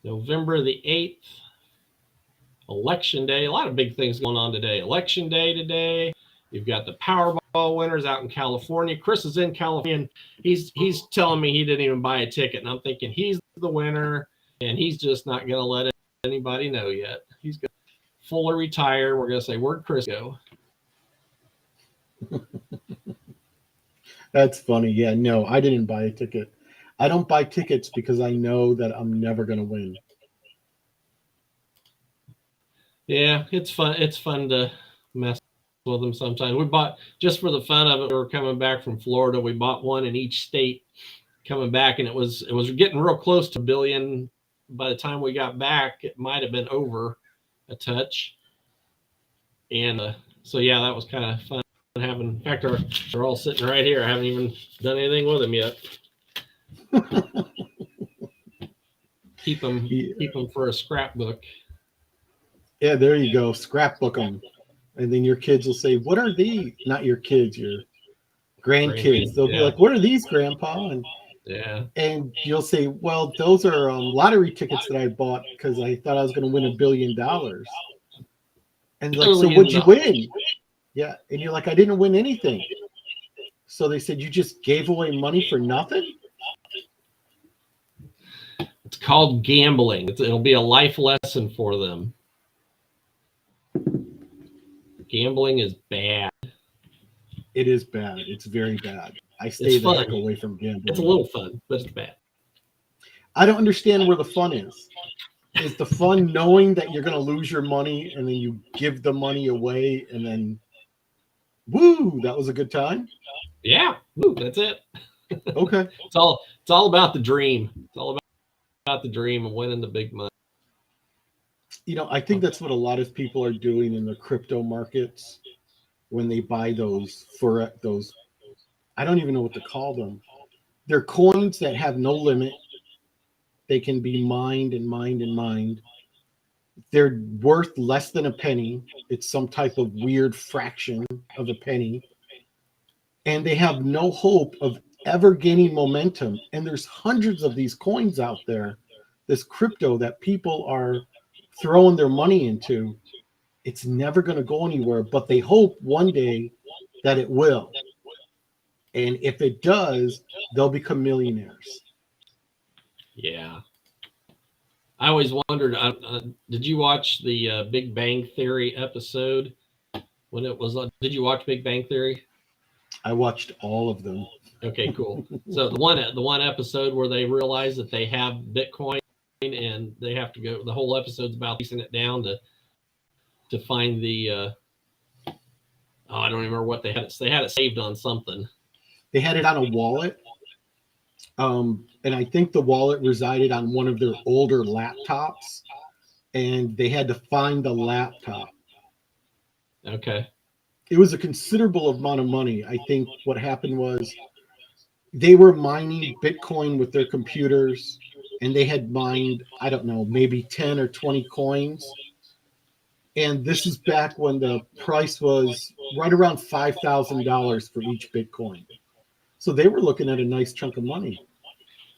November the 8th, Election Day. A lot of big things going on today. Election Day today. You've got the Powerball winners out in California. Chris is in California, and he's telling me he didn't even buy a ticket, and I'm thinking he's the winner, and he's just not going to let anybody know yet. He's going to fully retire. We're going to say, where'd Chris go? That's funny. Yeah, no, I didn't buy a ticket. I don't buy tickets because I know that I'm never going to win. Yeah, it's fun. It's fun to mess with them sometimes. We bought, just for the fun of it, we were coming back from Florida. We bought one in each state coming back, and it was getting real close to $1 billion. By the time we got back, it might have been over a touch. And so yeah, that was kind of fun having. In fact, they're all sitting right here. I haven't even done anything with them yet. Keep them for a scrapbook. Yeah, there you go. Scrapbook them. And then your kids will say, what are these? Not your kids, your grandkids. They'll be like, what are these, Grandpa? And you'll say, well, those are lottery tickets that I bought because I thought I was going to win $1 billion. And like, so what'd you win? Yeah. And you're like, I didn't win anything. So they said, you just gave away money for nothing? It's called gambling. It'll be a life lesson for them. Gambling is bad. It is bad. It's very bad. I stay the heck away from gambling. It's a little fun, but it's bad. I don't understand where the fun is. Is the fun knowing that you're going to lose your money and then you give the money away and then, woo, that was a good time? Yeah, woo, that's it. Okay. It's all about the dream. It's all about the dream of winning the big money. You know, I think that's what a lot of people are doing in the crypto markets when they buy those, I don't even know what to call them. They're coins that have no limit. They can be mined and mined and mined. They're worth less than a penny. It's some type of weird fraction of a penny. And they have no hope of ever gaining momentum. And there's hundreds of these coins out there, this crypto that people are throwing their money into. It's never going to go anywhere, but they hope one day that it will. And if it does, they'll become millionaires. Yeah. I always wondered, did you watch the Big Bang Theory episode when it was on? Did you watch Big Bang Theory? I watched all of them. Okay, cool. So the one episode where they realize that they have Bitcoin and they have to go, the whole episode's about piecing it down to find the I don't remember what they had. They had it saved on something. They had it on a wallet. And I think the wallet resided on one of their older laptops, and they had to find the laptop. Okay. It was a considerable amount of money. I think what happened was they were mining Bitcoin with their computers, and they had mined, I don't know, maybe 10 or 20 coins. And this is back when the price was right around $5,000 for each Bitcoin. So they were looking at a nice chunk of money.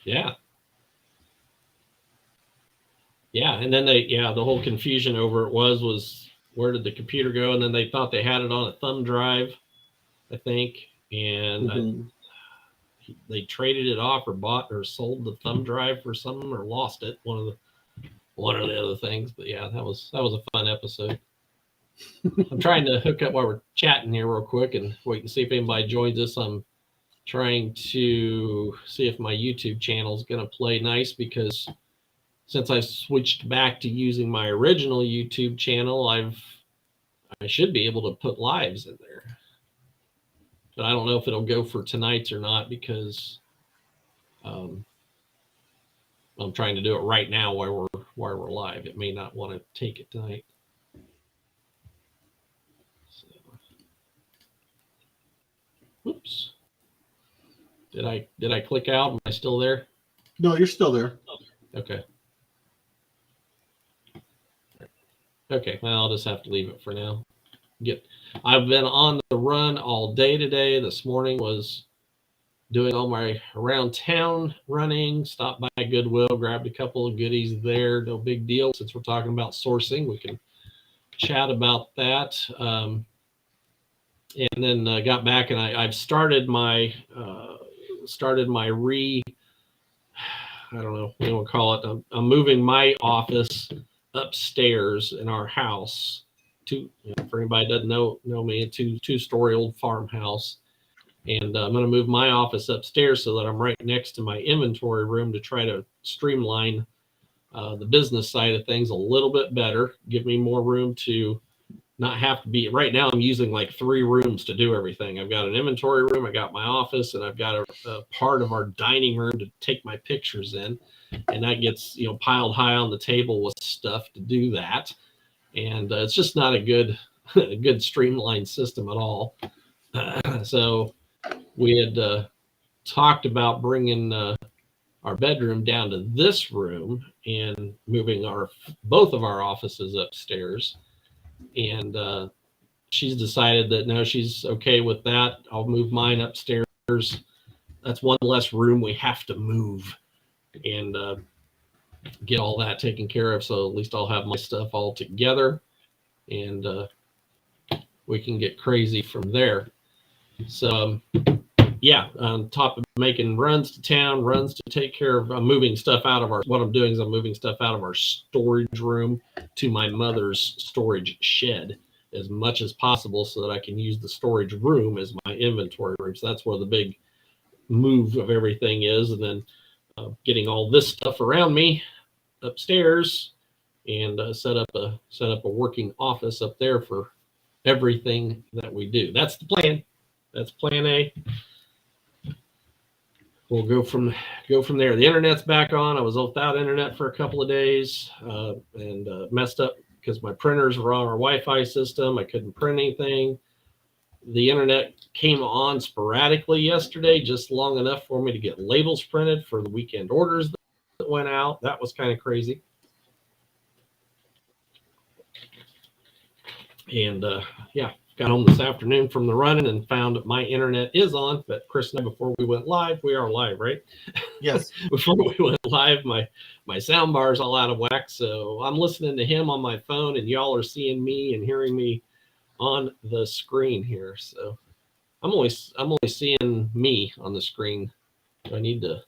Yeah. Yeah. And then the whole confusion over it was where did the computer go? And then they thought they had it on a thumb drive, I think. And they traded it off or bought or sold the thumb drive for something or lost it. One of the other things. But yeah, that was a fun episode. I'm trying to hook up while we're chatting here real quick and wait and see if anybody joins us. I'm trying to see if my YouTube channel is going to play nice, because since I switched back to using my original YouTube channel, I should be able to put lives in there. But I don't know if it'll go for tonight's or not, because I'm trying to do it right now while we're live. It may not want to take it tonight. So. Whoops. Did I click out? Am I still there? No, you're still there. Okay. Okay, well, I'll just have to leave it for now. I've been on the run all day today. This morning was doing all my around town running, stopped by Goodwill, grabbed a couple of goodies there. No big deal. Since we're talking about sourcing, we can chat about that. And then got back, and I've started my I don't know what you want to call it. I'm moving my office upstairs in our house. For anybody that doesn't know me, a two-story old farmhouse. And I'm going to move my office upstairs so that I'm right next to my inventory room to try to streamline the business side of things a little bit better, give me more room to not have to be. Right now I'm using like 3 rooms to do everything. I've got an inventory room, I got my office, and I've got a part of our dining room to take my pictures in. And that gets, piled high on the table with stuff to do that. And it's just not a good streamlined system at all. So we had talked about bringing our bedroom down to this room and moving both of our offices upstairs. And she's decided that no, she's okay with that. I'll move mine upstairs. That's one less room we have to move and get all that taken care of. So at least I'll have my stuff all together, and we can get crazy from there. So yeah, on top of making runs to town, runs to take care of, I'm moving stuff out of what I'm doing is I'm moving stuff out of our storage room to my mother's storage shed as much as possible so that I can use the storage room as my inventory room. So that's where the big move of everything is. And then getting all this stuff around me upstairs and set up a working office up there for everything that we do. That's the plan. That's plan A. We'll go from there. The internet's back on. I was without internet for a couple of days and messed up because my printers were on our Wi-Fi system. I couldn't print anything. The internet came on sporadically yesterday, just long enough for me to get labels printed for the weekend orders that went out. That was kind of crazy. And yeah. Got home this afternoon from the running and found that my internet is on. But Chris and I, before we went live, we are live, right? Yes. Before we went live, my sound bar is all out of whack. So I'm listening to him on my phone, and y'all are seeing me and hearing me on the screen here. So I'm only seeing me on the screen. I need to.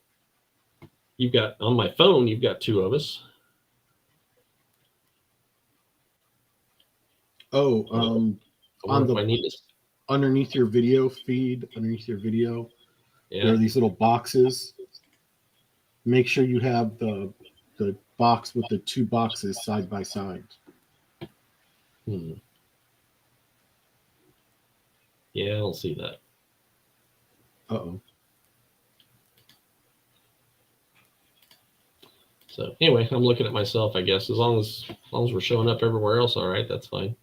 You've got on my phone. You've got 2 of us. Oh. Underneath your video feed, there are these little boxes. Make sure you have the box with the 2 boxes side by side. Yeah, I don't see that. Uh-oh. So anyway, I'm looking at myself, I guess. As long as we're showing up everywhere else, all right, that's fine.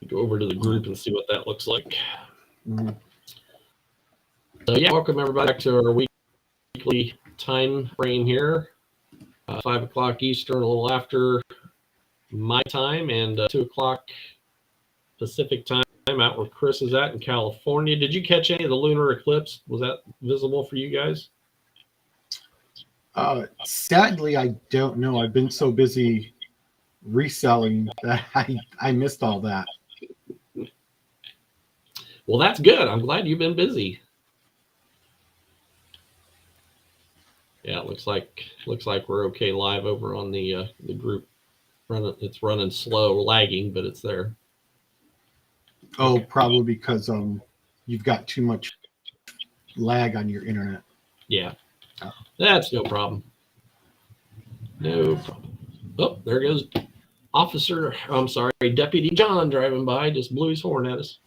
Go over to the group and see what that looks like. Mm-hmm. So yeah, welcome everybody back to our weekly time frame here. 5 o'clock Eastern, a little after my time, and 2 o'clock Pacific time out where Chris is at in California. Did you catch any of the lunar eclipse? Was that visible for you guys? Sadly, I don't know. I've been so busy reselling that I missed all that. Well, that's good. I'm glad you've been busy. Yeah, it looks like we're okay live over on the group. It's running slow, lagging, but it's there. Oh, probably because you've got too much lag on your internet. Yeah, that's no problem. No problem. Oh, there goes Deputy John driving by, just blew his horn at us.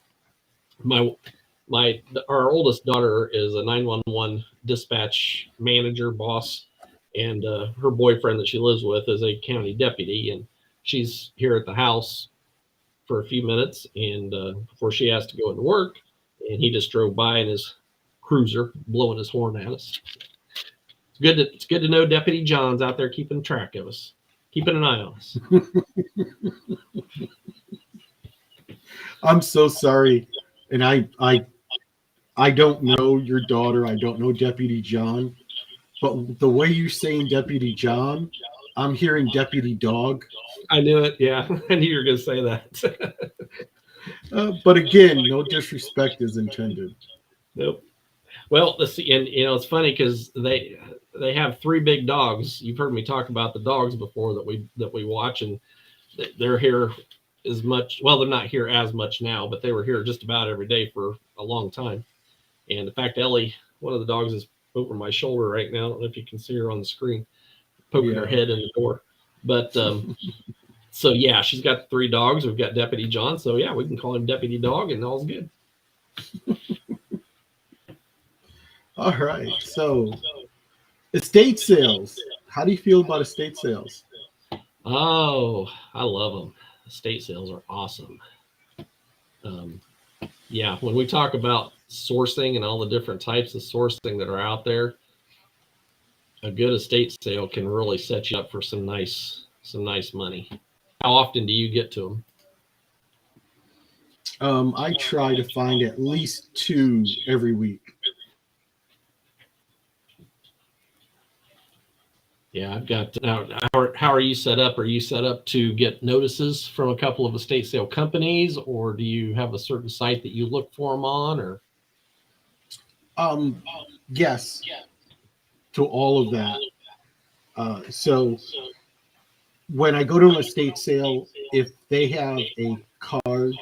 Our oldest daughter is a 911 dispatch manager boss, and her boyfriend that she lives with is a county deputy, and she's here at the house for a few minutes and before she has to go into work, and he just drove by in his cruiser blowing his horn at us. It's good to know Deputy John's out there keeping track of us, keeping an eye on us. I'm so sorry, and I don't know your daughter. I don't know Deputy John, but the way you're saying Deputy John, I'm hearing Deputy Dog. I knew it. Yeah, I knew you were going to say that. But again, no disrespect is intended. Nope. Well, and it's funny because they have three big dogs. You've heard me talk about the dogs before that we watch, and they're here as much. Well, they're not here as much now, but they were here just about every day for a long time. And in fact, Ellie, one of the dogs, is over my shoulder right now. I don't know if you can see her on the screen, poking her head in the door. But so yeah, she's got three dogs. We've got Deputy John, so yeah, we can call him Deputy Dog, and all's good. All right. So, estate sales. How do you feel about estate sales? Oh, I love them. Estate sales are awesome. Yeah, when we talk about sourcing and all the different types of sourcing that are out there, a good estate sale can really set you up for some nice money. How often do you get to them? I try to find at least 2 every week. Yeah, I've got now. How are you set up? Are you set up to get notices from a couple of estate sale companies, or do you have a certain site that you look for them on? Or yes, to all of that. So when I go to an estate sale, if they have a card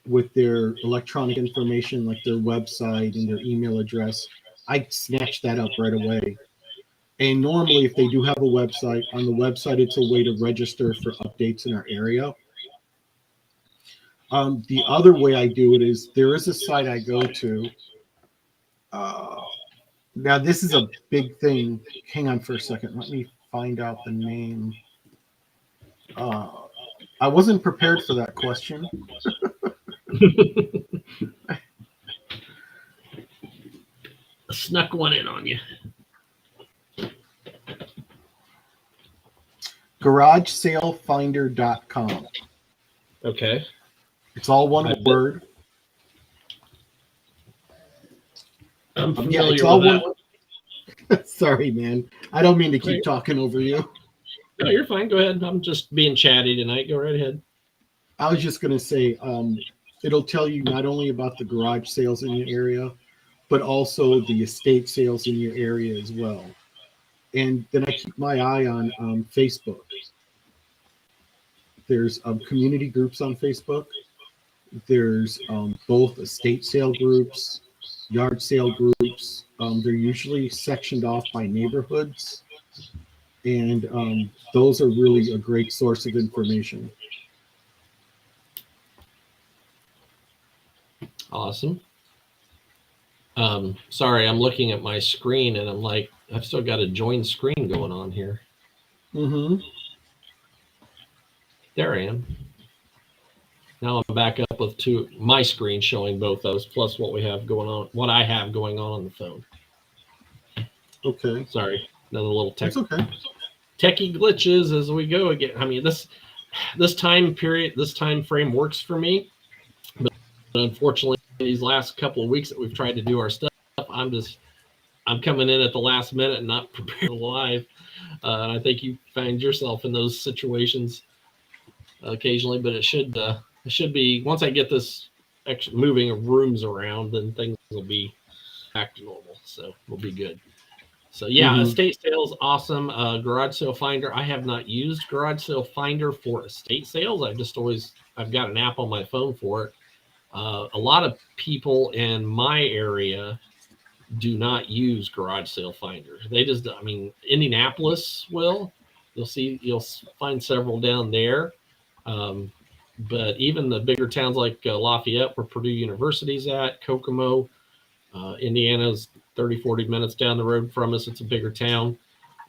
with their electronic information, like their website and their email address, I snatch that up right away. And normally, if they do have a website, on the website, it's a way to register for updates in our area. The other way I do it is there is a site I go to. Now, this is a big thing. Hang on for a second. Let me find out the name. I wasn't prepared for that question. Snuck one in on you. GarageSaleFinder.com. Okay. It's all one word. I'm familiar it's all with one. Sorry, man. I don't mean to keep talking over you. No, you're fine. Go ahead. I'm just being chatty tonight. Go right ahead. I was just going to say, it'll tell you not only about the garage sales in your area, but also the estate sales in your area as well. And then I keep my eye on Facebook. There's community groups on Facebook. There's both estate sale groups, yard sale groups. They're usually sectioned off by neighborhoods. And those are really a great source of information. Awesome. Sorry, I'm looking at my screen and I'm like, I've still got a join screen going on here. Mm-hmm. There I am. Now I'm back up with my screen showing both those, plus what we have going on, what I have going on the phone. Okay. Sorry, another little techie glitches as we go again. I mean, this time period, this time frame works for me, but unfortunately, these last couple of weeks that we've tried to do our stuff, I'm coming in at the last minute and not prepared live. I think you find yourself in those situations occasionally, but it should be, once I get this extra moving of rooms around, then things will be back to normal. So we'll be good. So yeah, estate sales, awesome. Garage Sale Finder. I have not used Garage Sale Finder for estate sales. I've got an app on my phone for it. A lot of people in my area do not use Garage Sale Finder. They just, I mean, Indianapolis will. You'll find several down there. But even the bigger towns like Lafayette, where Purdue University's at, Kokomo, Indiana's 30, 40 minutes down the road from us. It's a bigger town.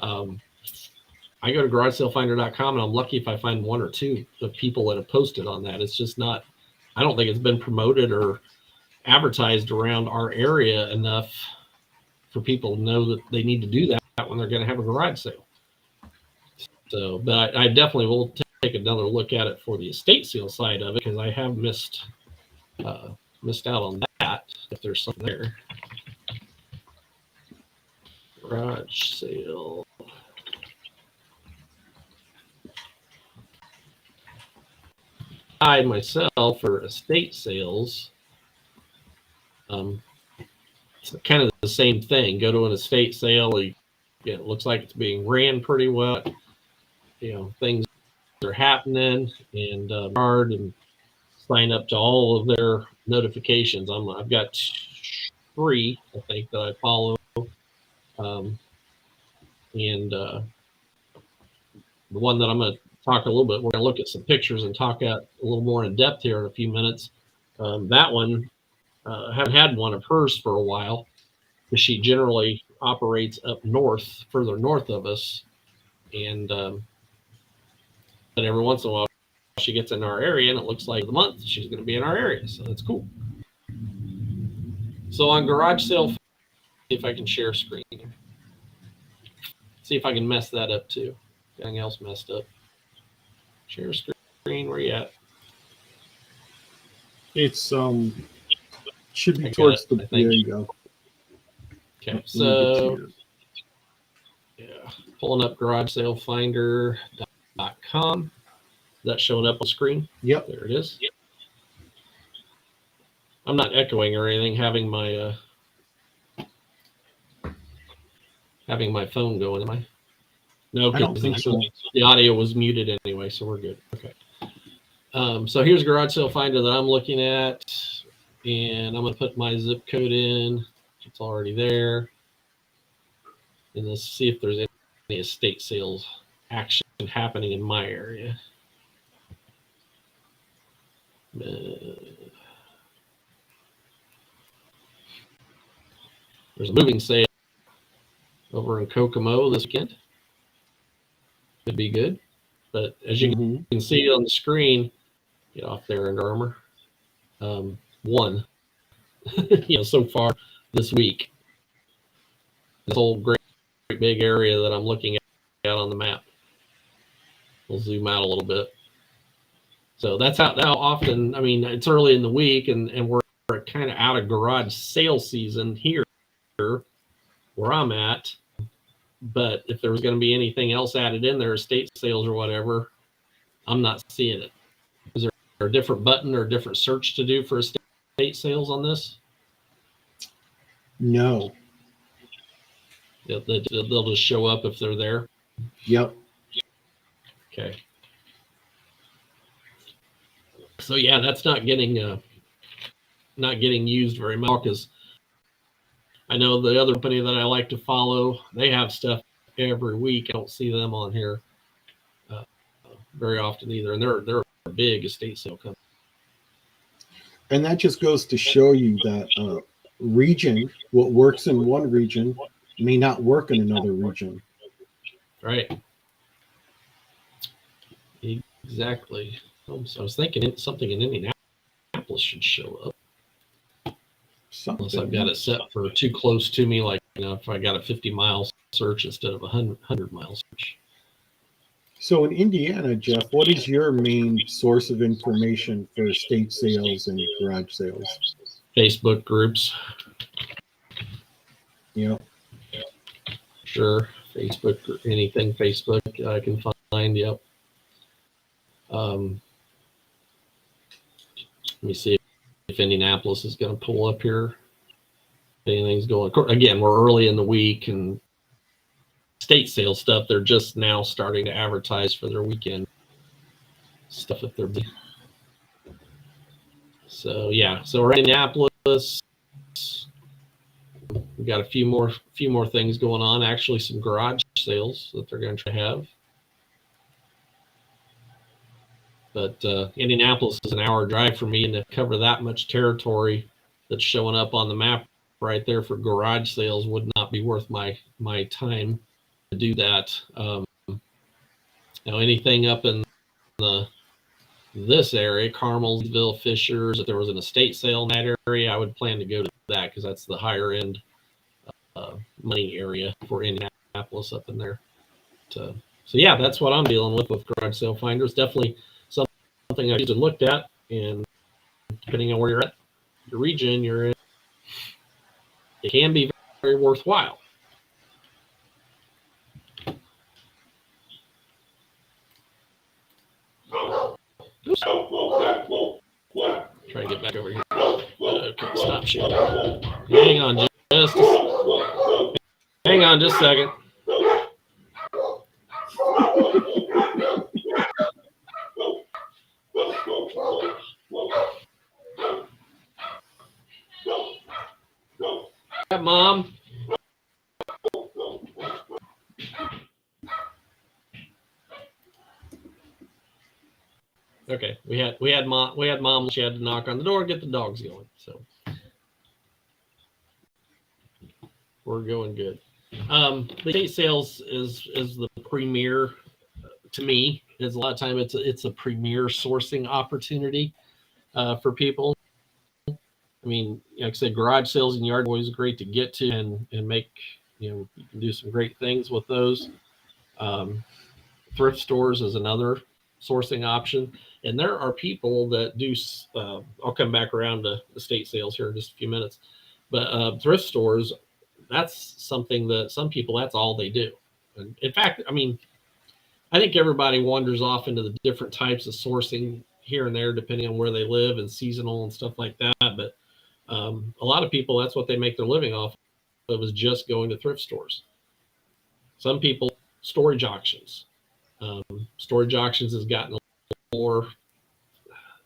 I go to GarageSaleFinder.com and I'm lucky if I find one or two of people that have posted on that. It's just not, I don't think it's been promoted or advertised around our area enough for people to know that they need to do that when they're going to have a garage sale. So, but I definitely will take another look at it for the estate sale side of it, because I have missed missed out on that. If there's something there, garage sale. I myself for estate sales. It's kind of the same thing. Go to an estate sale. It looks like it's being ran pretty well. Things are happening, and hard and sign up to all of their notifications. I've got 3, I think, that I follow, and the one that I'm going to talk a little bit. We're going to look at some pictures and talk out a little more in depth here in a few minutes. That one, I haven't had one of hers for a while, because she generally operates up north, further north of us, and but every once in a while she gets in our area, and it looks like the month she's going to be in our area, so that's cool. So on garage sale, see if I can share screen. See if I can mess that up too. Anything else messed up? Share screen. Where you at? It's should be towards the. There you go. Okay, so yeah, pulling up garagesalefinder.com. Is that showing up on screen? Yep, there it is. Yep. I'm not echoing or anything. Having my phone going. Am I? No, I don't think so. The audio was muted anyway, so we're good. Okay. So here's Garage Sale Finder that I'm looking at, and I'm going to put my zip code in. It's already there. And let's see if there's any estate sales action happening in my area. There's a moving sale over in Kokomo this weekend. Could be good. But as you can see on the screen, get off there, Under Armour. 1, so far this week. This whole great big area that I'm looking at on the map. We'll zoom out a little bit. So that's how often, it's early in the week, and we're kind of out of garage sale season here where I'm at. But if there was going to be anything else added in there, estate sales or whatever, I'm not seeing it. Is there a different button or a different search to do for estate sales on this? No. They'll just show up if they're there? Yep. Okay. So yeah, that's not getting used very much, because I know the other company that I like to follow, they have stuff every week. I don't see them on here very often either, and they're a big estate sale company. And that just goes to show you that region, what works in one region may not work in another region. Right. Exactly. So I was thinking something in Indianapolis should show up. Unless I've got it set for too close to me, like if I got a 50-mile search instead of a 100-mile search. So in Indiana, Jeff, what is your main source of information for estate sales and garage sales? Facebook groups. Yep. Sure. Facebook, anything Facebook I can find. Yep. Let me see if Indianapolis is going to pull up here. Anything's going. Again, we're early in the week, and state sale stuff, they're just now starting to advertise for their weekend stuff if they're big. So yeah, so we're in Indianapolis. We've got a few more things going on. Actually, some garage sales that they're going to have. But Indianapolis is an hour drive for me, and to cover that much territory that's showing up on the map right there for garage sales would not be worth my time to do that. Anything up in this area, Carmelsville, Fishers, if there was an estate sale in that area, I would plan to go to that, because that's the higher end money area for Indianapolis up in there. So yeah, that's what I'm dealing with garage sale finders. Definitely something I used to looked at, and depending on where you're at, your region you're in, it can be very worthwhile. Oops. Try to get back over here. Okay, stop shooting. Hang on just a second. Mom. Okay, we had mom. She had to knock on the door, get the dogs going. So we're going good. The estate sales is the premier to me. Is a lot of time it's a premier sourcing opportunity for people. I mean, like I said, garage sales and yard boys are great to get to and make, you can do some great things with those. Thrift stores is another sourcing option. And there are people that do, I'll come back around to estate sales here in just a few minutes. But thrift stores, that's something that some people, that's all they do. And in fact, I mean, I think everybody wanders off into the different types of sourcing here and there, depending on where they live and seasonal and stuff like that. But a lot of people, that's what they make their living off of, is just going to thrift stores. Some people, storage auctions. Storage auctions has gotten a little more,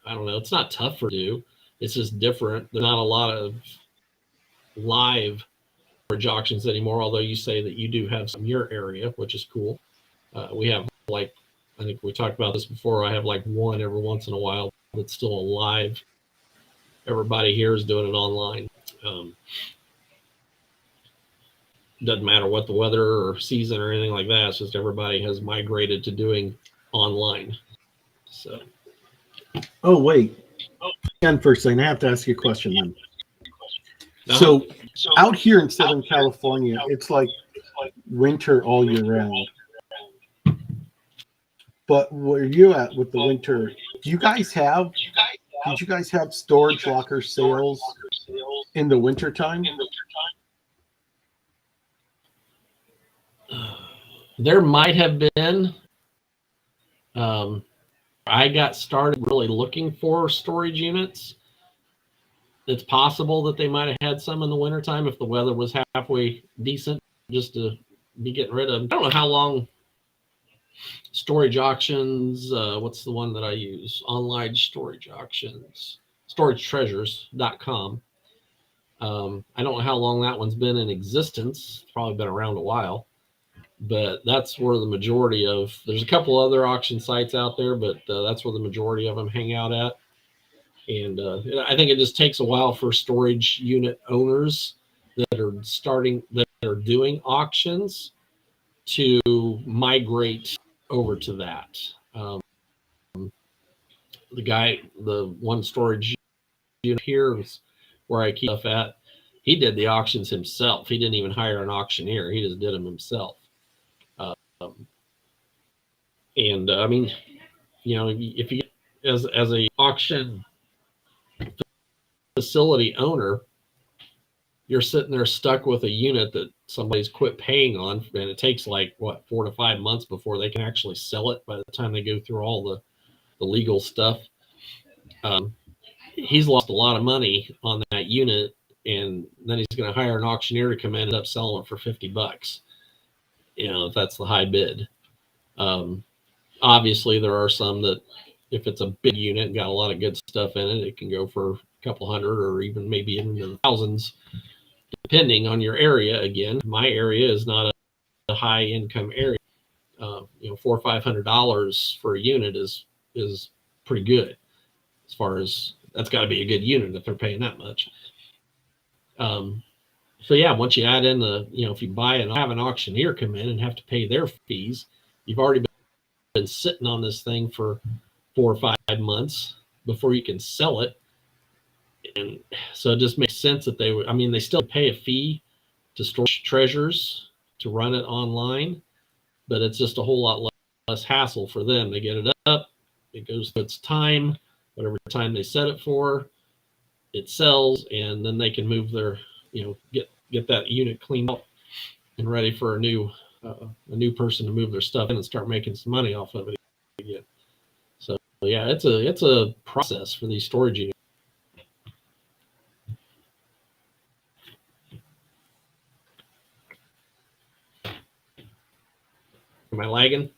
I don't know, it's not tough to do. It's just different. There's not a lot of live storage auctions anymore, although you say that you do have some in your area, which is cool. We have, like, I think we talked about this before, I have like one every once in a while that's still alive. Everybody here is doing it online. Doesn't matter what the weather or season or anything like that. It's just everybody has migrated to doing online. So. Oh, wait. And for a second, I have to ask you a question then. So out here in Southern California, it's like winter all year round. But where you at with the winter, did you guys have storage locker sales in the wintertime? There might have been. I got started really looking for storage units. It's possible that they might have had some in the wintertime if the weather was halfway decent, just to be getting rid of them. I don't know how long storage auctions, what's the one that I use? Online storage auctions, storagetreasures.com. I don't know how long that one's been in existence. It's probably been around a while, but that's where the majority of, there's a couple other auction sites out there, but that's where the majority of them hang out at. And I think it just takes a while for storage unit owners that are doing auctions to migrate over to that. The one storage unit here is where I keep stuff at. He did the auctions himself. He didn't even hire an auctioneer. He just did them himself. I mean, if you as a auction facility owner, you're sitting there stuck with a unit that somebody's quit paying on, and it takes like 4 to 5 months before they can actually sell it. By the time they go through all the legal stuff, he's lost a lot of money on that unit, and then he's going to hire an auctioneer to come in and end up selling it for $50. If that's the high bid. Obviously, there are some that, if it's a big unit and got a lot of good stuff in it, it can go for a couple hundred or even maybe into the thousands, depending on your area. Again, my area is not a high income area. $400 or $500 for a unit is pretty good. As far as, that's got to be a good unit if they're paying that much. So yeah, once you add in if you buy and have an auctioneer come in and have to pay their fees, you've already been sitting on this thing for 4 or 5 months before you can sell it. And so it just makes sense that they still pay a fee to Storage Treasures to run it online, but it's just a whole lot less hassle for them. They get it up, it goes through its time, whatever time they set it for, it sells, and then they can move their, get that unit cleaned up and ready for a new person to move their stuff in and start making some money off of it again. So yeah, it's a process for these storage units. Am I lagging?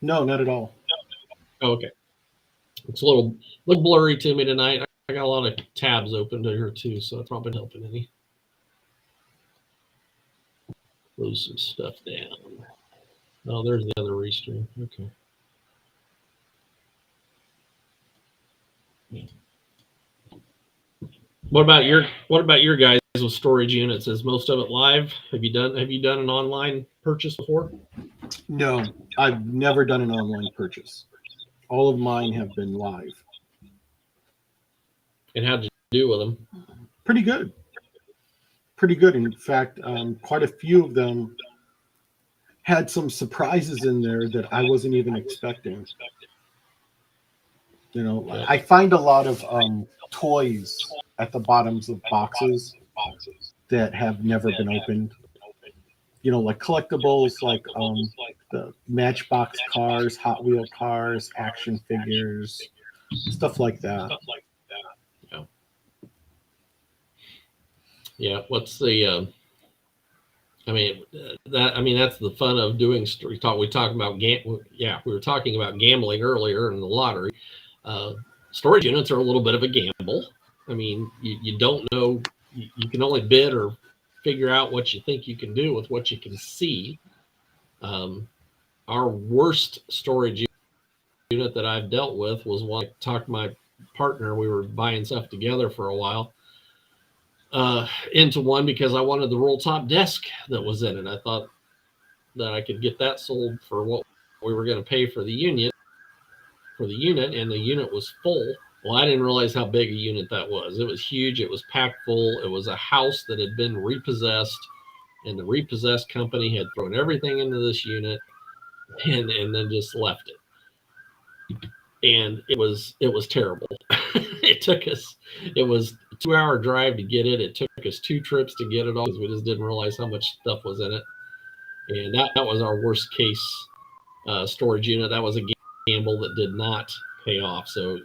No, not at all. Oh, okay. It's a little blurry to me tonight. I got a lot of tabs open to here too, so it's probably helping any. Close some stuff down. Oh, there's the other restream. Okay. What about your guys with storage units? Is most of it live? Have you done an online purchase before? No, I've never done an online purchase. All of mine have been live. And how'd you do with them? Pretty good. Pretty good. In fact, quite a few of them had some surprises in there that I wasn't even expecting. Yeah. I find a lot of toys at the bottoms of boxes that have never been opened. Like collectibles, like the Matchbox cars, Hot Wheel cars, action figures, stuff like that. Yeah. What's the? That's the fun of doing. We talked about we were talking about gambling earlier in the lottery. Storage units are a little bit of a gamble. I mean, you don't know. You can only bid or figure out what you think you can do with what you can see. Our worst storage unit that I've dealt with was one I talked to my partner. We were buying stuff together for a while. Into one because I wanted the roll top desk that was in it. I thought that I could get that sold for what we were going to pay for the unit, and the unit was full. Well, I didn't realize how big a unit that was. It was huge. It was packed full. It was a house that had been repossessed, and the repossessed company had thrown everything into this unit and then just left it. And it was terrible. It was a 2-hour drive to get it. It took us 2 trips to get it all because we just didn't realize how much stuff was in it. And that was our worst case storage unit. That was a gamble that did not pay off. So,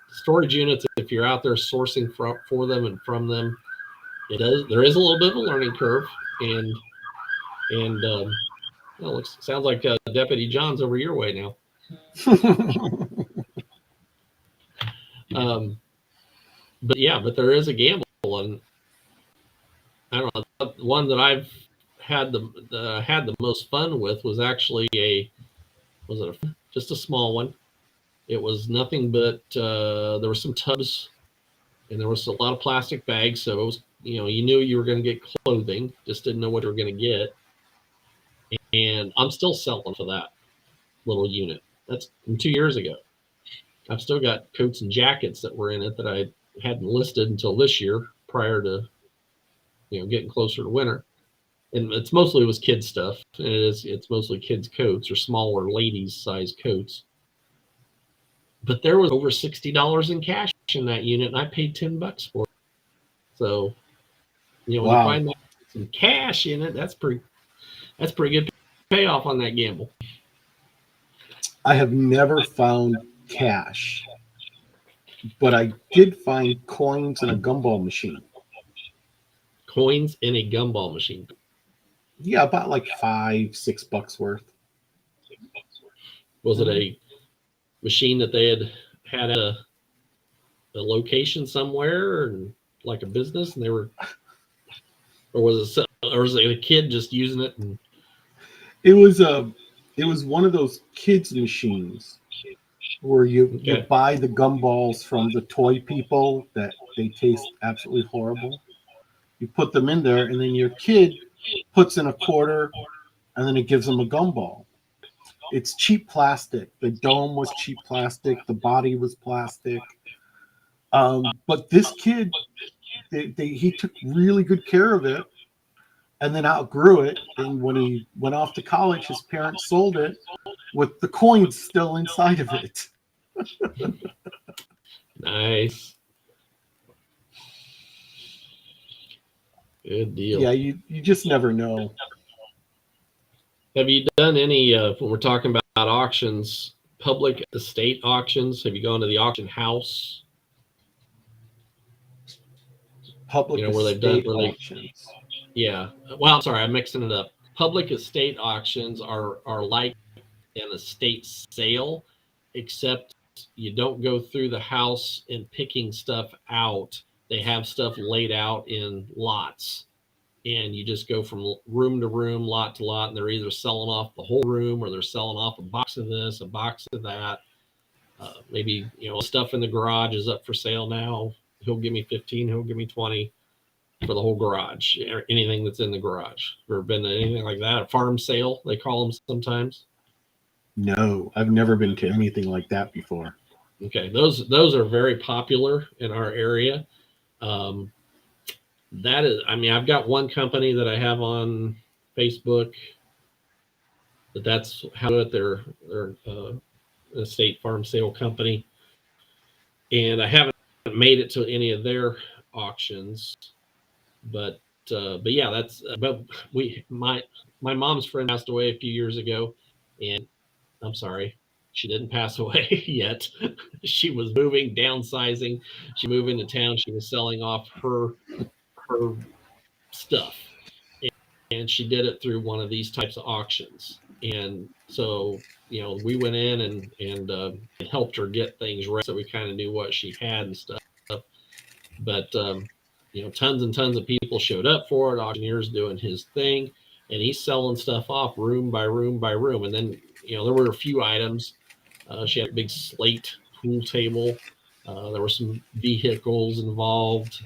storage units, if you're out there sourcing for them and from them, there is a little bit of a learning curve. And sounds like Deputy John's over your way now. But there is a gamble, and I don't know. The one that I've had the most fun with was actually just a small one. It was nothing but there were some tubs, and there was a lot of plastic bags. So it was, you knew you were going to get clothing, just didn't know what you were going to get. And I'm still selling for that little unit. That's from 2 years ago. I've still got coats and jackets that were in it that I hadn't listed until this year, prior to getting closer to winter. And it was kids stuff, and it's mostly kids coats or smaller ladies size coats. But there was over $60 in cash in that unit, and I paid $10 for it. So, when you find some cash in it, that's pretty good payoff on that gamble. I have never found cash, but I did find coins in a gumball machine. Coins in a gumball machine? Yeah, about like $5-6 worth. Was it a machine that they had at a location somewhere, and like a business, and they were, or was it a kid just using it? And it was one of those kids machines where you buy the gumballs from the toy people that they taste absolutely horrible. You put them in there, and then your kid puts in a quarter, and then it gives them a gumball. It's cheap plastic. The dome was cheap plastic. The body was plastic. But this kid, he took really good care of it, and then outgrew it. And when he went off to college, his parents sold it with the coins still inside of it. Nice. Good deal. Yeah, you just never know. Have you done any, when we're talking about auctions, public estate auctions? Have you gone to the auction house? Public Where they've done, estate auctions. yeah. Well, I'm sorry, I'm mixing it up. Public estate auctions are like an estate sale, except you don't go through the house and picking stuff out. They have stuff laid out in lots, and you just go from room to room, lot to lot, and they're either selling off the whole room or they're selling off a box of this, a box of that. Maybe stuff in the garage is up for sale now. He'll give me 15. He'll give me 20 for the whole garage. Anything that's in the garage. Ever been to anything like that? A farm sale, they call them sometimes. No, I've never been to anything like that before. Okay, those are very popular in our area. That is, I mean, I've got one company that I have on Facebook. That's how to do it. They're an estate farm sale company, and I haven't made it to any of their auctions. But yeah, that's but my mom's friend passed away a few years ago, and I'm sorry, she didn't pass away yet. She was moving, downsizing. She moved into town. She was selling off her stuff, and she did it through one of these types of auctions. And so we went in and helped her get things right, so we kind of knew what she had and stuff. But tons and tons of people showed up for it. Auctioneer's doing his thing, and he's selling stuff off room by room by room. And then there were a few items. She had a big slate pool table. There were some vehicles involved,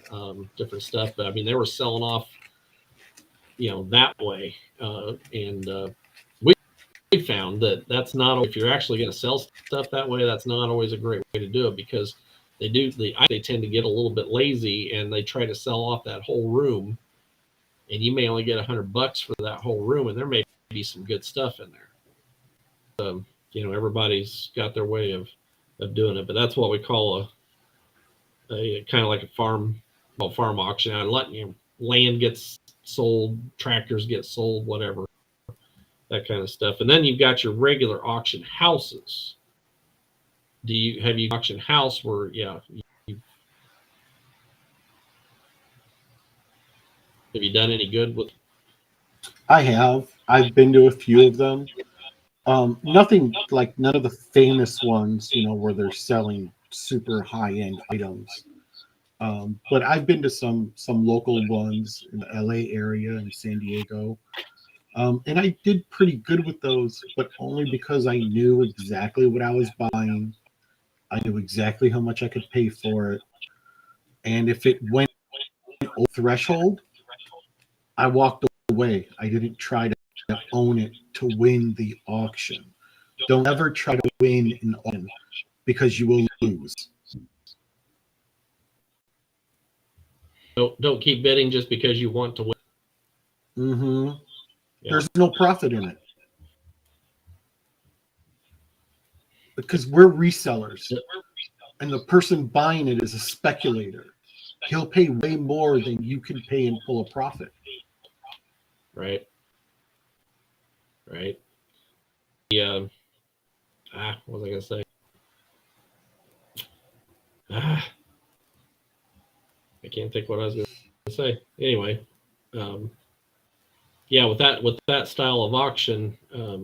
different stuff. But I mean, they were selling off, that way. And we found that that's not, if you're actually going to sell stuff that way, that's not always a great way to do it, because they tend to get a little bit lazy and they try to sell off that whole room, and you may only get $100 for that whole room, and there may be some good stuff in there. Everybody's got their way of doing it, but that's what we call a kind of like a farm auction. I let land gets sold, tractors get sold, whatever, that kind of stuff. And then you've got your regular auction houses. Have you auction house where have you done any good with? I have. I've been to a few of them. Nothing like, none of the famous ones, where they're selling super high-end items. But I've been to some local ones in the LA area and San Diego. And I did pretty good with those, but only because I knew exactly what I was buying. I knew exactly how much I could pay for it. And if it went over threshold, I walked away. I didn't try to own it to win the auction. Don't ever try to win an auction, because you will lose. Don't keep bidding just because you want to win. Mm-hmm. Yeah. There's no profit in it, because we're resellers, and the person buying it is a speculator. He'll pay way more than you can pay and pull a profit. Right. Yeah. What was I gonna say? I can't think what I was gonna say. Anyway, yeah, with that style of auction, at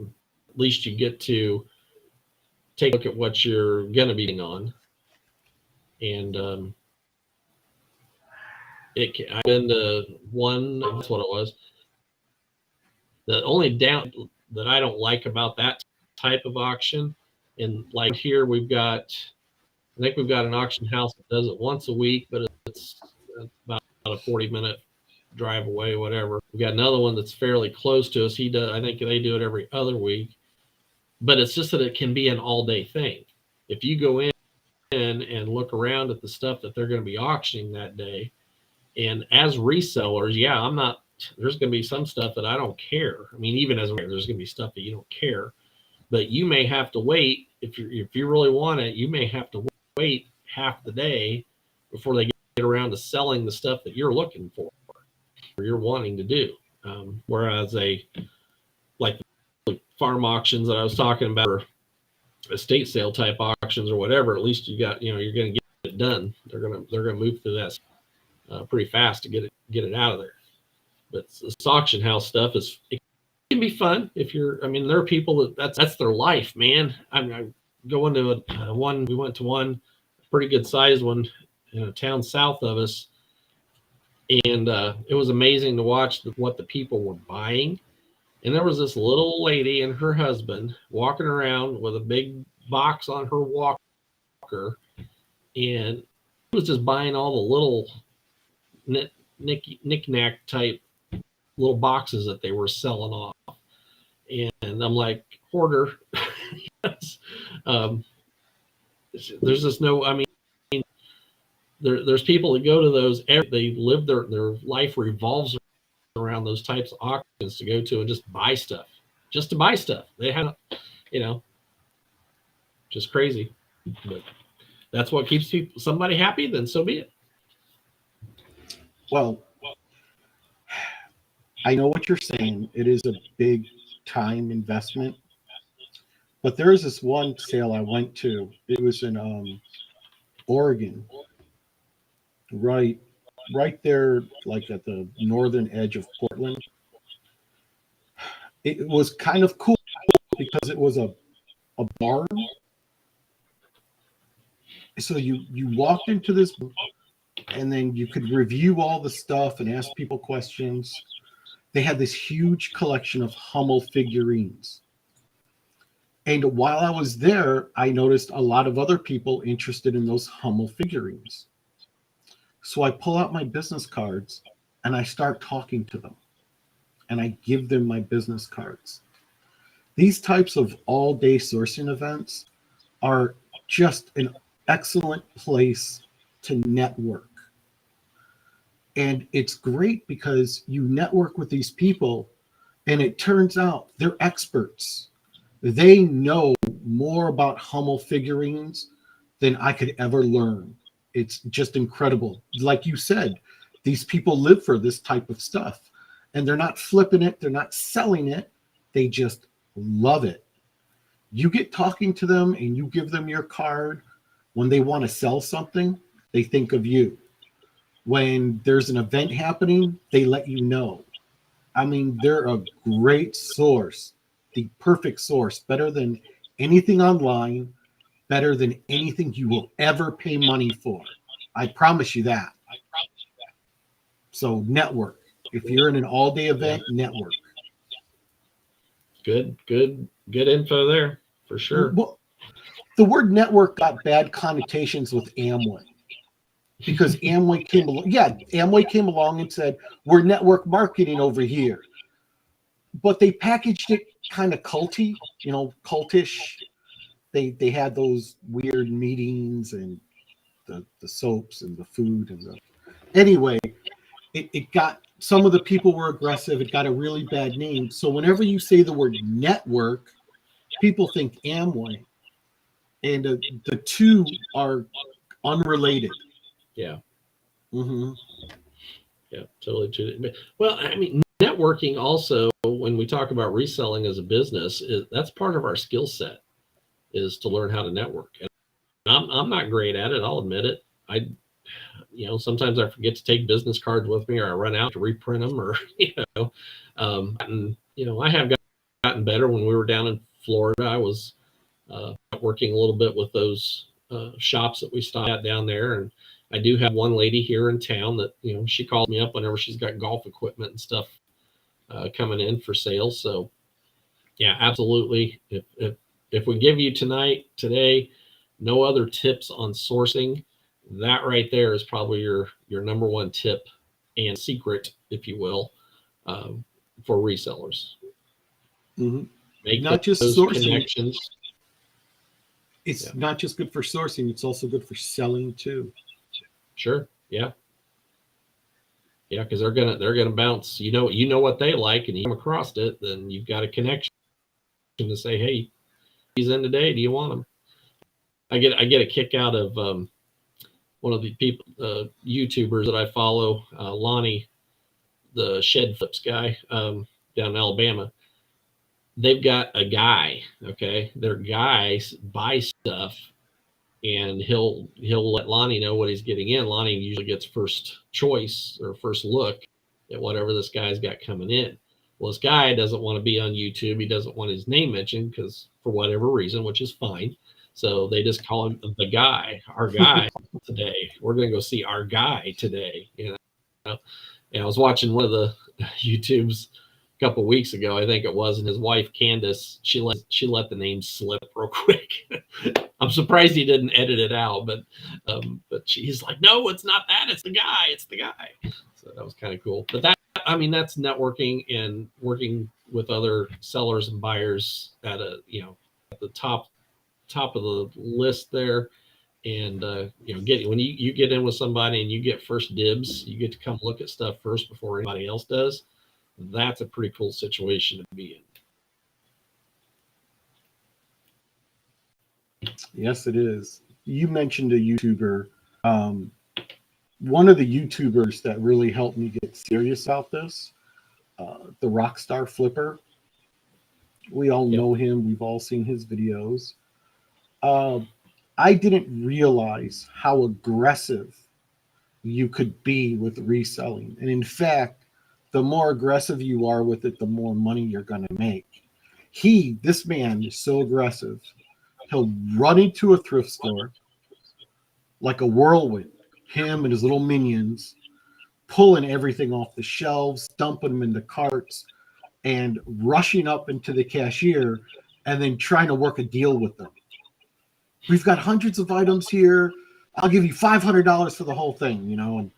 least you get to take a look at what you're gonna be bidding on, and I've been to one. That's what it was. The only down that I don't like about that type of auction, and like here I think we've got an auction house that does it once a week, but it's about a 40-minute drive away, whatever. We've got another one that's fairly close to us. I think they do it every other week, but it's just that it can be an all-day thing. If you go in and look around at the stuff that they're going to be auctioning that day, and as resellers, there's going to be some stuff that I don't care. I mean, even as there's going to be stuff that you don't care, but you may have to wait if you really want it. You may have to wait half the day before they get around to selling the stuff that you're looking for or you're wanting to do. Whereas like farm auctions that I was talking about, or estate sale type auctions or whatever, at least you're going to get it done. They're going to move through that pretty fast to get it out of there. But this auction house stuff it can be fun if you're. I mean, there are people that's their life, man. I go into one. We went to one pretty good sized one in a town south of us, and it was amazing to watch what the people were buying. And there was this little lady and her husband walking around with a big box on her walker, and he was just buying all the little knick-knack type little boxes that they were selling off. And I'm like, hoarder. Yes. There's just no, I mean, there's people that go to those, they live their life revolves around those types of auctions to go to and just buy stuff, They have, just crazy. But that's what keeps somebody happy, then so be it. Well, I know what you're saying. It is a big time investment. But there is this one sale I went to. It was in Oregon, right there, like at the northern edge of Portland. It was kind of cool because it was a barn. So you walked into this, and then you could review all the stuff and ask people questions. They had this huge collection of Hummel figurines. And while I was there, I noticed a lot of other people interested in those Hummel figurines. So I pull out my business cards and I start talking to them. And I give them my business cards. These types of all-day sourcing events are just an excellent place to network. And it's great because you network with these people and it turns out they're experts. They know more about Hummel figurines than I could ever learn. It's just incredible. Like you said, these people live for this type of stuff and they're not flipping it. They're not selling it. They just love it. You get talking to them and you give them your card. When they want to sell something, they think of you. When there's an event happening, they let you know. I mean, they're a great source, the perfect source, better than anything online, better than anything you will ever pay money for. I promise you that. So network. If you're in an all-day event, network. Good info there, for sure. Well, the word network got bad connotations with Amway. Because Amway came along and said, we're network marketing over here. But they packaged it kind of culty, cultish. They had those weird meetings and the soaps and the food and the. Anyway, it got, some of the people were aggressive. It got a really bad name. So whenever you say the word network, people think Amway. And the two are unrelated. Yeah. Mm-hmm. Yeah, totally true. Well, I mean, networking also, when we talk about reselling as a business, that's part of our skill set, is to learn how to network. And I'm not great at it. I'll admit it. Sometimes I forget to take business cards with me, or I run out to reprint them, or I have gotten better. When we were down in Florida, I was working a little bit with those shops that we stopped at down there, and I do have one lady here in town that, she calls me up whenever she's got golf equipment and stuff coming in for sale. So yeah, absolutely. If we give you today, no other tips on sourcing, that right there is probably your number one tip and secret, if you will, for resellers. Mm-hmm. Make not just those sourcing connections. It's not just good for sourcing, it's also good for selling too. Sure. Yeah. Yeah, because they're gonna bounce. You know what they like, and you come across it, then you've got a connection to say, hey, he's in today. Do you want him? I get a kick out of one of the people, YouTubers that I follow, Lonnie, the shed flips guy, down in Alabama. They've got a guy. Okay, their guys buy stuff, and he'll let Lonnie know what he's getting in. Lonnie usually gets first choice or first look at whatever this guy's got coming in. Well, this guy doesn't want to be on YouTube. He doesn't want his name mentioned because for whatever reason, which is fine. So they just call him the guy, our guy today. We're going to go see our guy today. And I was watching one of the YouTubes a couple of weeks ago, I think it was, and his wife Candace, she let the name slip real quick. I'm surprised he didn't edit it out, but he's like, no, it's not that, it's the guy, it's the guy. So that was kind of cool. But that's networking and working with other sellers and buyers at the top of the list there. And when you get in with somebody and you get first dibs, you get to come look at stuff first before anybody else does. That's a pretty cool situation to be in. Yes, it is. You mentioned a YouTuber. One of the YouTubers that really helped me get serious about this, the Rockstar Flipper. We all know him. We've all seen his videos. I didn't realize how aggressive you could be with reselling. And in fact, the more aggressive you are with it, the more money you're going to make. This man is so aggressive. He'll run into a thrift store like a whirlwind, him and his little minions, pulling everything off the shelves, dumping them into carts, and rushing up into the cashier and then trying to work a deal with them. We've got hundreds of items here. I'll give you $500 for the whole thing, and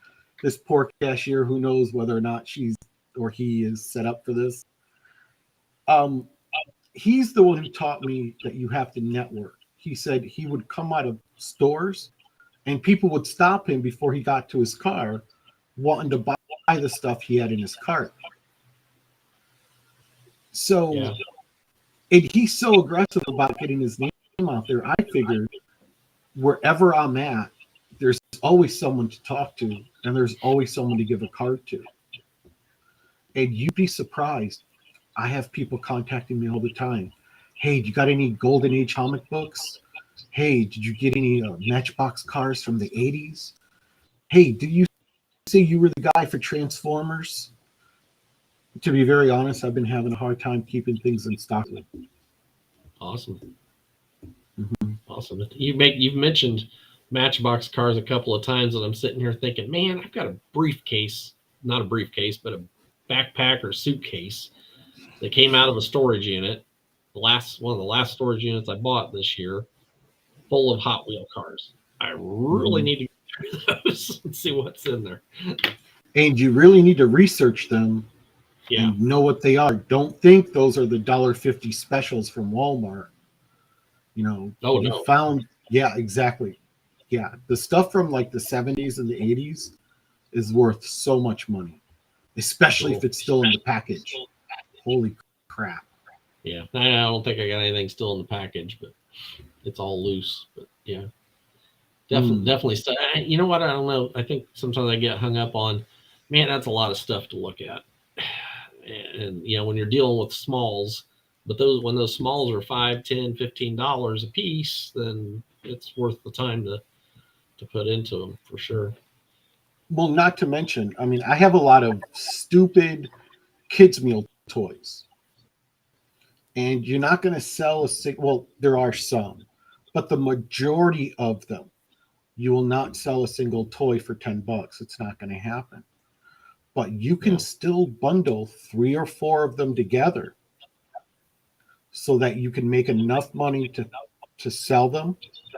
this poor cashier, who knows whether or not she's or he is set up for this. He's the one who taught me that you have to network. He said he would come out of stores and people would stop him before he got to his car wanting to buy the stuff he had in his cart. So, and he's so aggressive about getting his name out there. I figured wherever I'm at, there's always someone to talk to and there's always someone to give a card to. And you'd be surprised. I have people contacting me all the time. Hey, you got any Golden Age comic books? Hey, did you get any Matchbox cars from the 80s? Hey, did you say you were the guy for Transformers? To be very honest, I've been having a hard time keeping things in stock. Awesome. Mm-hmm. Awesome. You've mentioned Matchbox cars a couple of times, and I'm sitting here thinking, man, I've got a briefcase, not a briefcase, but a backpack or suitcase that came out of a storage unit. One of the last storage units I bought this year, full of Hot Wheel cars. I really need to go through those and see what's in there. And you really need to research them and know what they are. Don't think those are the $1.50 specials from Walmart. Exactly. Yeah, the stuff from like the 70s and the 80s is worth so much money, especially if it's still in the package. Holy crap. Yeah, I don't think I got anything still in the package, but it's all loose. But yeah, definitely stuff. You know what? I don't know. I think sometimes I get hung up on, man, that's a lot of stuff to look at. And when you're dealing with smalls, but when those smalls are $5, $10, $15 a piece, then it's worth the time to put into them for sure. Well, not to mention, I have a lot of stupid kids meal toys. And you're not going to sell there are some, but the majority of them, you will not sell a single toy for $10. It's not going to happen. But you can still bundle 3 or 4 of them together so that you can make enough money to sell them,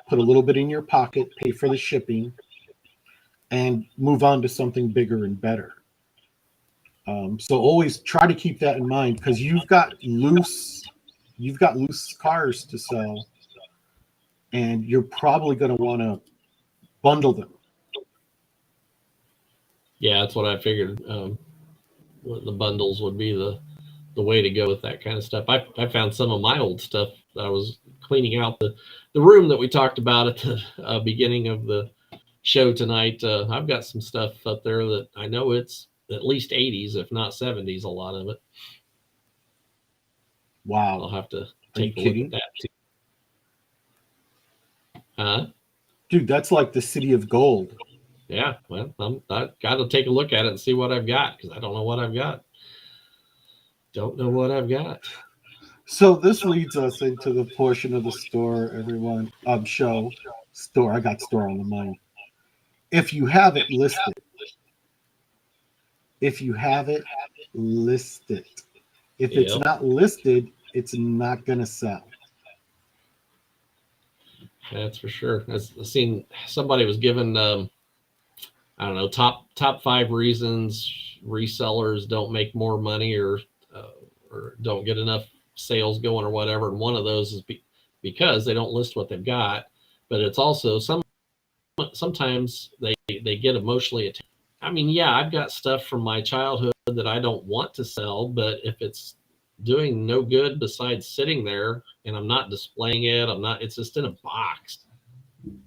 put a little bit in your pocket, pay for the shipping, and move on to something bigger and better. So always try to keep that in mind, because you've got loose cars to sell, and you're probably going to want to bundle them. Yeah, that's what I figured. The bundles would be the way to go with that kind of stuff. I found some of my old stuff that I was cleaning out the room that we talked about at the beginning of the show tonight. I've got some stuff up there that I know it's at least 80s, if not 70s, a lot of it. Wow. I'll have to Are you take a look kidding? at that too. Huh? Dude, that's like the city of gold. Yeah, well, I got to take a look at it and see what I've got, because I don't know what I've got. Don't know what I've got. So this leads us into the portion of the store, everyone. Show store. I got store on the mind. If you have it, list it. If you have it, list it. If it's Yep. not listed, it's not gonna sell. That's for sure. I've seen somebody was given I don't know, top 5 reasons resellers don't make more money, or don't get enough sales going or whatever. And one of those is because they don't list what they've got. But it's also sometimes they get emotionally attached. I mean, yeah, I've got stuff from my childhood that I don't want to sell, but if it's doing no good besides sitting there and I'm not displaying it, it's just in a box,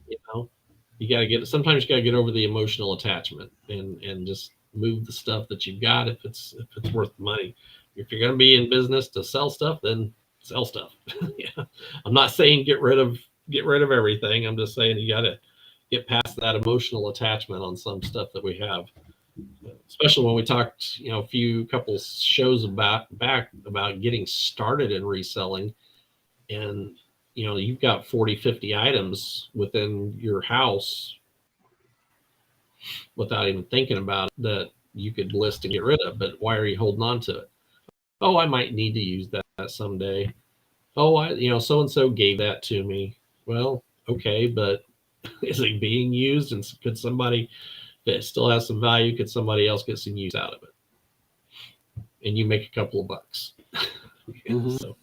you know. You got to sometimes you got to get over the emotional attachment and just move the stuff that you've got if it's worth the money. If you're going to be in business to sell stuff, then sell stuff. Yeah. I'm not saying get rid of everything. I'm just saying you got to get past that emotional attachment on some stuff that we have, especially when we talked, a couple shows back about getting started in reselling. And you've got 40, 50 items within your house without even thinking about it that you could list and get rid of. But why are you holding on to it? Oh, I might need to use that someday. Oh, so and so gave that to me. Well, okay, but is it being used? And could somebody that still has some value, could somebody else get some use out of it? And you make a couple of bucks. Mm-hmm. So,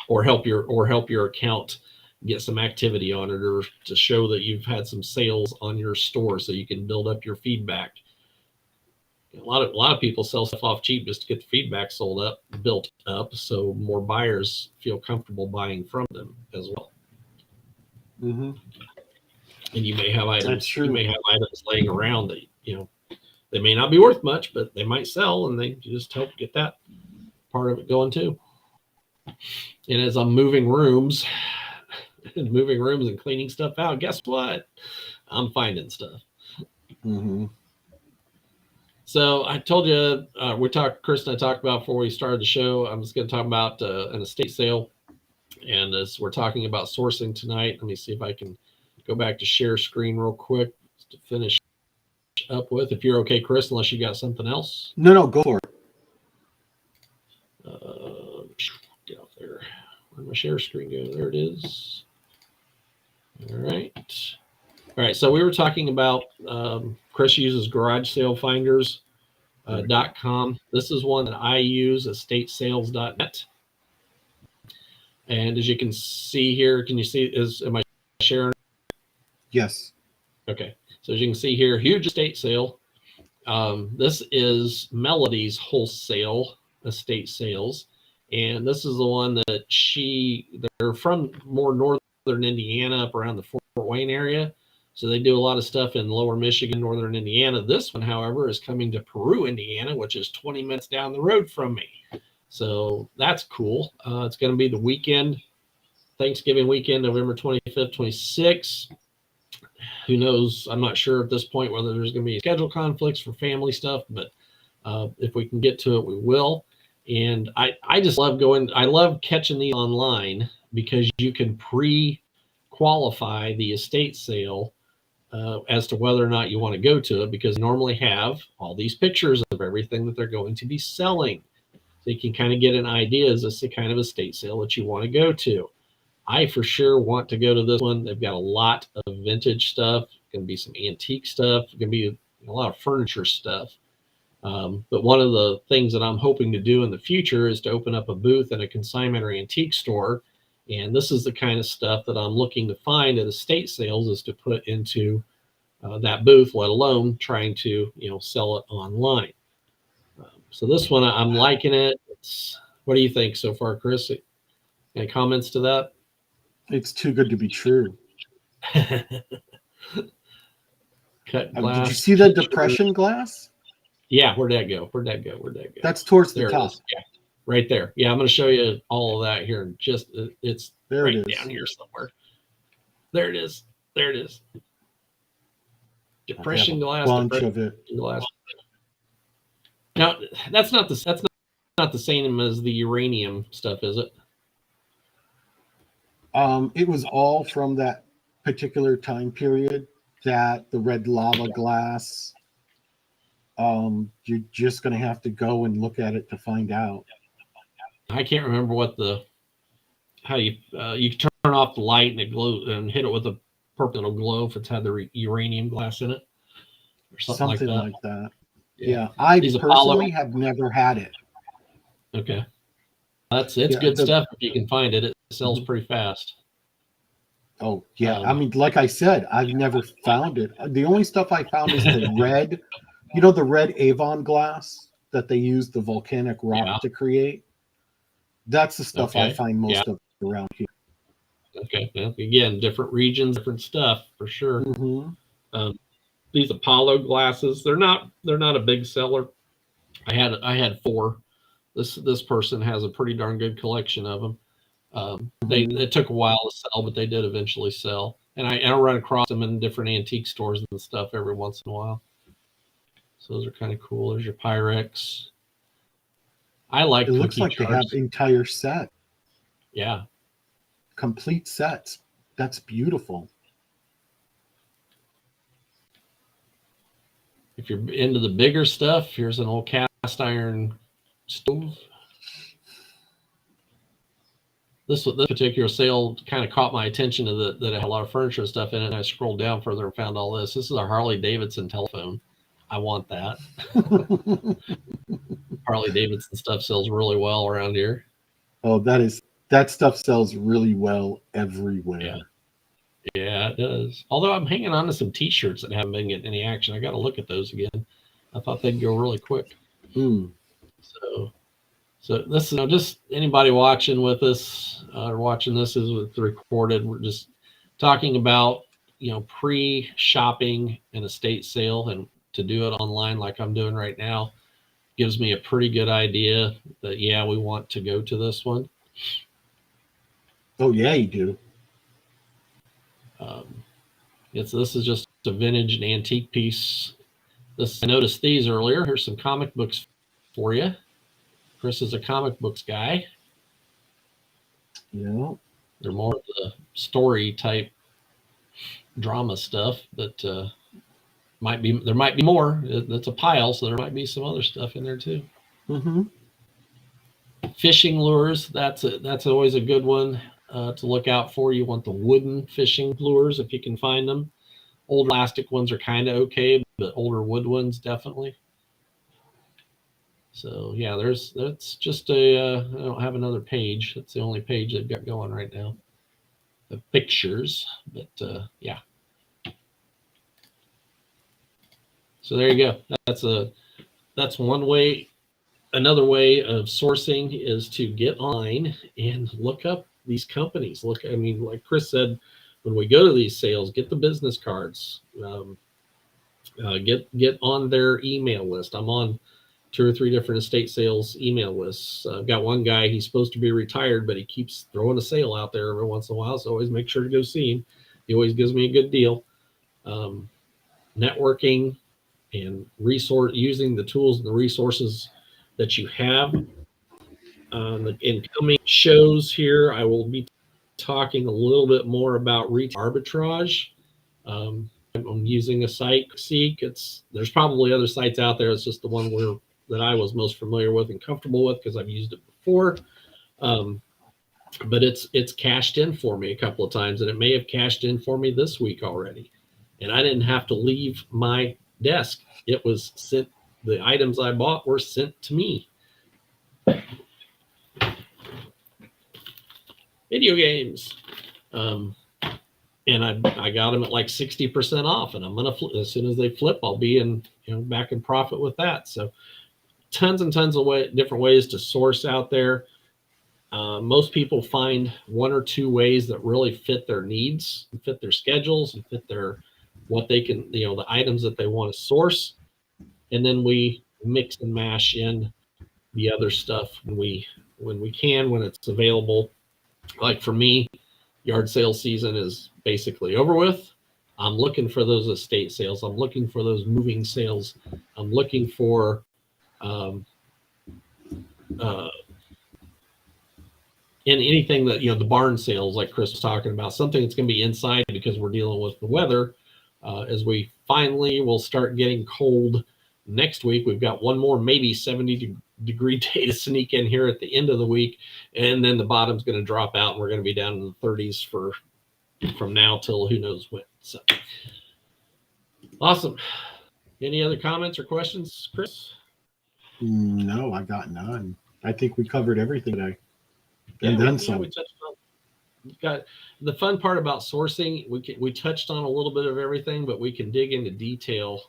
or help your account get some activity on it, or to show that you've had some sales on your store so you can build up your feedback. A lot of people sell stuff off cheap just to get the feedback built up, so more buyers feel comfortable buying from them as well. Mm-hmm. And you may have items. That's true. You may have items laying around that they may not be worth much, but they might sell, and they just help get that part of it going too. And as I'm moving rooms and cleaning stuff out, guess what? I'm finding stuff. Mm-hmm. So I told you, Chris and I talked about before we started the show, I was going to talk about an estate sale. And as we're talking about sourcing tonight, let me see if I can go back to share screen real quick to finish up with. If you're okay, Chris, unless you got something else. No, go for it. Get off there. Where'd my share screen go? There it is. All right. All right. So we were talking about Chris uses GarageSaleFinders.com. This is one that I use, estatesales.net. And as you can see here, can you see? Am I sharing? Yes. Okay. So as you can see here, huge estate sale. This is Melody's wholesale estate sales. And this is the one that they're from more northern Indiana, up around the Fort Wayne area. So they do a lot of stuff in lower Michigan, northern Indiana. This one, however, is coming to Peru, Indiana, which is 20 minutes down the road from me. So that's cool. It's going to be the weekend, Thanksgiving weekend, November 25th, 26th. Who knows? I'm not sure at this point whether there's going to be schedule conflicts for family stuff, but if we can get to it, we will. And I just love I love catching these online because you can pre-qualify the estate sale as to whether or not you want to go to it, because normally have all these pictures of everything that they're going to be selling. So you can kind of get an idea, is this the kind of estate sale that you want to go to? I for sure want to go to this one. They've got a lot of vintage stuff. Going to be some antique stuff. Going to be a lot of furniture stuff. But one of the things that I'm hoping to do in the future is to open up a booth in a consignment or antique store. And this is the kind of stuff that I'm looking to find at estate sales, is to put into that booth, let alone trying to sell it online. So this one, I'm liking it. What do you think so far, Chris? Any comments to that? It's too good to be true. cut glass. Did you see the depression glass? Yeah, where'd that go? That's towards the there top. it is. Yeah, right there. Yeah, I'm going to show you all of that here. It's there right it is. down here somewhere. There it is. Depression glass. Bunch of it. Glass. Now that's not the same as the uranium stuff, is it? It was all from that particular time period. That the red lava glass. You're just going to have to go and look at it to find out. I can't remember how you turn off the light and it glows and hit it with a purple, it'll glow if it's had the uranium glass in it or something like that. Yeah, I personally have never had it. Okay, it's good stuff if you can find it. It sells pretty fast. Oh yeah, I mean, like I said, I've never found it. The only stuff I found is the red, the red Avon glass that they use the volcanic rock to create. That's the stuff I find most of around here. Okay, well, again, different regions, different stuff for sure. These Apollo glasses, they're not a big seller. I had 4. This person has a pretty darn good collection of them. It took a while to sell, but they did eventually sell. And I run across them in different antique stores and stuff every once in a while. So those are kind of cool. There's your Pyrex. I like. It looks like they have entire set. Yeah. Complete sets. That's beautiful. If you're into the bigger stuff, here's an old cast iron stove. This particular sale kind of caught my attention that it had a lot of furniture and stuff in it. And I scrolled down further and found all this. This is a Harley Davidson telephone. I want that. Harley Davidson stuff sells really well around here. Oh, that stuff sells really well everywhere. Yeah, it does. Although I'm hanging on to some T-shirts that haven't been getting any action. I got to look at those again. I thought they'd go really quick. So this is just anybody watching with us or watching this is recorded. We're just talking about pre-shopping an estate sale, and to do it online like I'm doing right now gives me a pretty good idea that we want to go to this one. Oh yeah, you do. This is just a vintage and antique piece. I noticed these earlier. Here's some comic books for you. Chris is a comic books guy. Yeah. They're more of the story type drama stuff, but there might be more. That's a pile, so there might be some other stuff in there too. Fishing lures, that's always a good one to look out for. You want the wooden fishing lures if you can find them. Older plastic ones are kind of okay, but older wood ones definitely. So yeah, that's just I don't have another page. That's the only page they've got going right now. The pictures, but yeah. So there you go. That's one way. Another way of sourcing is to get online and look up these companies. Like Chris said, when we go to these sales, get the business cards. Get on their email list. I'm on 2 or 3 different estate sales email lists. I've got one guy, he's supposed to be retired, but he keeps throwing a sale out there every once in a while. So always make sure to go see him. He always gives me a good deal. Networking and using the tools and the resources that you have. The incoming shows here, I will be talking a little bit more about retail arbitrage. I'm using a site, Seek. There's probably other sites out there. It's just the one that I was most familiar with and comfortable with because I've used it before. But it's cashed in for me a couple of times, and it may have cashed in for me this week already. And I didn't have to leave my desk. It was sent. The items I bought were sent to me. Video games. And I got them at like 60% off, and I'm gonna as soon as they flip, I'll be back in profit with that. So tons and tons of different ways to source out there. Most people find 1 or 2 ways that really fit their needs, and fit their schedules, and fit their what they can, the items that they want to source, and then we mix and mash in the other stuff when we can, when it's available. Like for me, yard sale season is basically over with. I'm looking for those estate sales. I'm looking for those moving sales. I'm looking for in anything that, the barn sales, like Chris was talking about, something that's going to be inside because we're dealing with the weather. As we finally will start getting cold next week, we've got one more maybe 70-degree day to sneak in here at the end of the week, and then the bottom's going to drop out, and we're going to be down in the 30s from now till who knows when. So awesome. Any other comments or questions, Chris? No, I got none. I think we covered everything today. And then some. We touched on, got the fun part about sourcing. We touched on a little bit of everything, but we can dig into detail,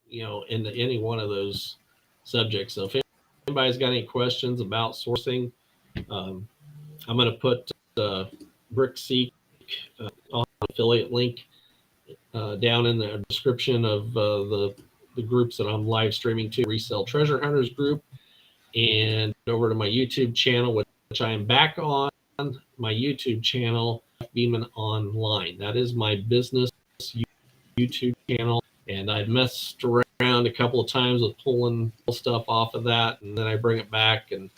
into any one of those subjects. So if anybody's got any questions about sourcing, I'm going to put BrickSeek affiliate link down in the description of the groups that I'm live streaming to. Resell Treasure Hunters group, and over to my YouTube channel, which I am back on my YouTube channel, Beeman Online. That is my business YouTube channel, and I've messed around a couple of times with pulling stuff off of that, and then I bring it back. And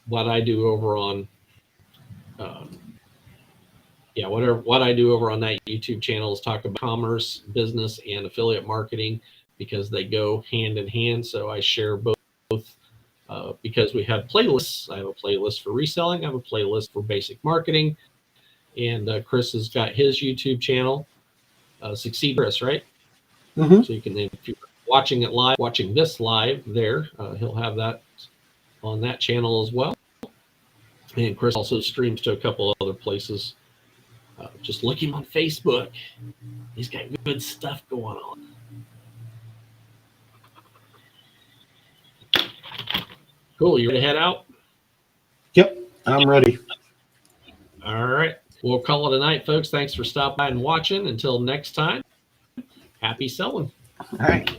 what I do over on what I do over on that YouTube channel is talk about commerce, business, and affiliate marketing, because they go hand in hand. So I share both because we have playlists. I have a playlist for reselling. I have a playlist for basic marketing. And Chris has got his YouTube channel, Succeed Chris, right? Mm-hmm. So you can, if you're watching this live there, he'll have that on that channel as well. And Chris also streams to a couple of other places. Just look him on Facebook. He's got good stuff going on. Cool. You ready to head out? Yep, I'm ready. All right. We'll call it a night, folks. Thanks for stopping by and watching. Until next time, happy selling. All right.